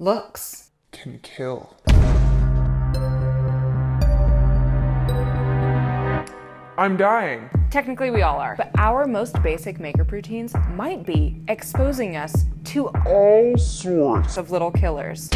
looks can kill. I'm dying. Technically we all are, but our most basic makeup routines might be exposing us to all sorts of little killers.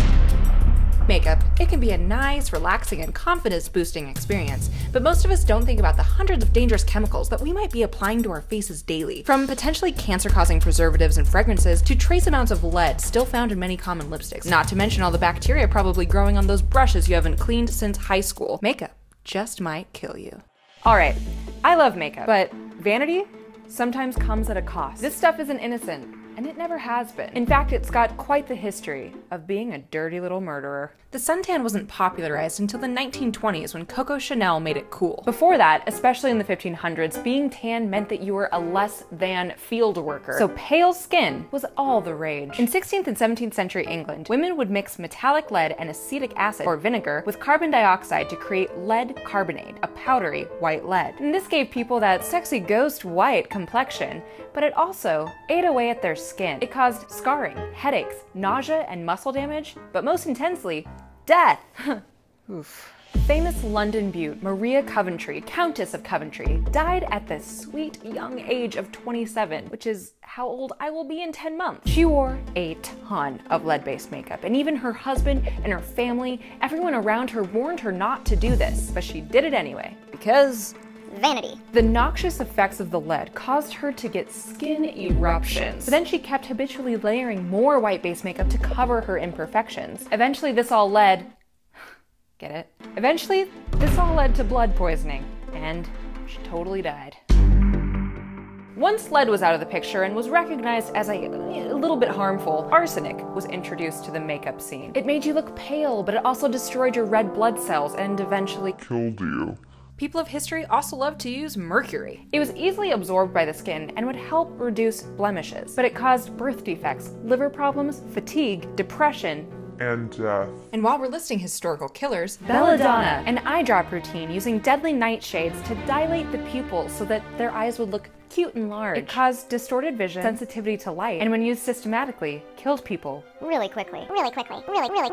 Makeup, it can be a nice, relaxing, and confidence-boosting experience, but most of us don't think about the hundreds of dangerous chemicals that we might be applying to our faces daily. From potentially cancer-causing preservatives and fragrances to trace amounts of lead still found in many common lipsticks, not to mention all the bacteria probably growing on those brushes you haven't cleaned since high school. Makeup just might kill you. Alright, I love makeup, but vanity sometimes comes at a cost. This stuff isn't innocent, and it never has been. In fact, it's got quite the history of being a dirty little murderer. The suntan wasn't popularized until the 1920s when Coco Chanel made it cool. Before that, especially in the 1500s, being tan meant that you were a less than field worker. So pale skin was all the rage. In 16th and 17th century England, women would mix metallic lead and acetic acid, or vinegar, with carbon dioxide to create lead carbonate, a powdery white lead. And this gave people that sexy ghost white complexion, but it also ate away at their skin. It caused scarring, headaches, nausea, and muscle damage, but most intensely, death. Oof. Famous London beaut Maria Coventry, Countess of Coventry, died at the sweet young age of 27, which is how old I will be in 10 months. She wore a ton of lead-based makeup, and even her husband and her family, everyone around her warned her not to do this, but she did it anyway, because vanity. The noxious effects of the lead caused her to get skin eruptions. But then she kept habitually layering more white-based makeup to cover her imperfections. Eventually this all led to blood poisoning, and she totally died. Once lead was out of the picture and was recognized as a little bit harmful, arsenic was introduced to the makeup scene. It made you look pale, but it also destroyed your red blood cells and eventually Killed you. People of history also loved to use mercury. It was easily absorbed by the skin and would help reduce blemishes, but it caused birth defects, liver problems, fatigue, depression, and death. And while we're listing historical killers, belladonna, an eye drop routine using deadly nightshades to dilate the pupils so that their eyes would look cute and large. It caused distorted vision, sensitivity to light, and when used systematically, killed people really quickly. Really quickly. Really quickly.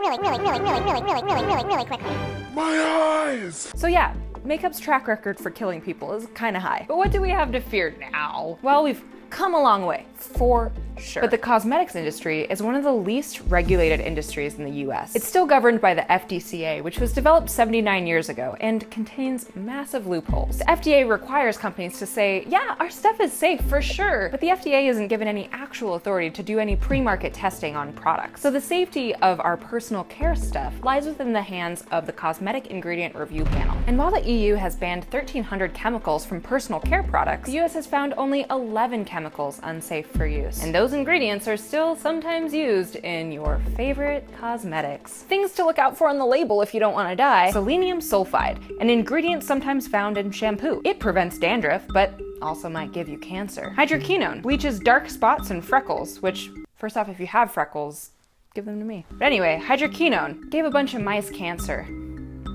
My eyes! So yeah, makeup's track record for killing people is kinda high. But what do we have to fear now? Well, we've come a long way, for sure. But the cosmetics industry is one of the least regulated industries in the US. It's still governed by the FDCA, which was developed 79 years ago and contains massive loopholes. The FDA requires companies to say, yeah, our stuff is safe for sure, but the FDA isn't given any actual authority to do any pre-market testing on products. So the safety of our personal care stuff lies within the hands of the Cosmetic Ingredient Review Panel. And while the EU has banned 1,300 chemicals from personal care products, the US has found only 11 chemicals unsafe for use. And those ingredients are still sometimes used in your favorite cosmetics. Things to look out for on the label if you don't want to die. Selenium sulfide, an ingredient sometimes found in shampoo. It prevents dandruff, but also might give you cancer. Hydroquinone bleaches dark spots and freckles, which, first off, if you have freckles, give them to me. But anyway, hydroquinone gave a bunch of mice cancer.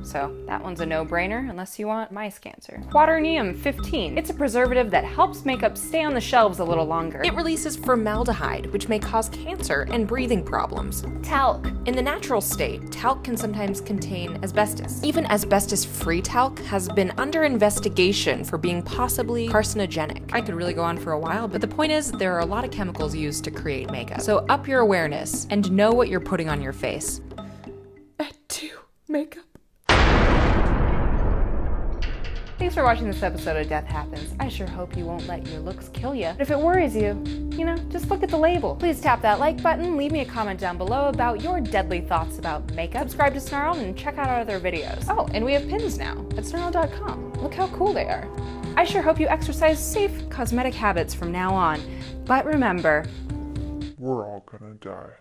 So that one's a no-brainer unless you want mice cancer. Quaternium-15. It's a preservative that helps makeup stay on the shelves a little longer. It releases formaldehyde, which may cause cancer and breathing problems. Talc. In the natural state, talc can sometimes contain asbestos. Even asbestos-free talc has been under investigation for being possibly carcinogenic. I could really go on for a while, but the point is there are a lot of chemicals used to create makeup. So up your awareness and know what you're putting on your face. I do makeup. Thanks for watching this episode of Death Happens. I sure hope you won't let your looks kill you. But if it worries you, just look at the label. Please tap that like button, leave me a comment down below about your deadly thoughts about makeup, subscribe to Snarled, and check out our other videos. Oh, and we have pins now at snarled.com. Look how cool they are. I sure hope you exercise safe cosmetic habits from now on. But remember, we're all gonna die.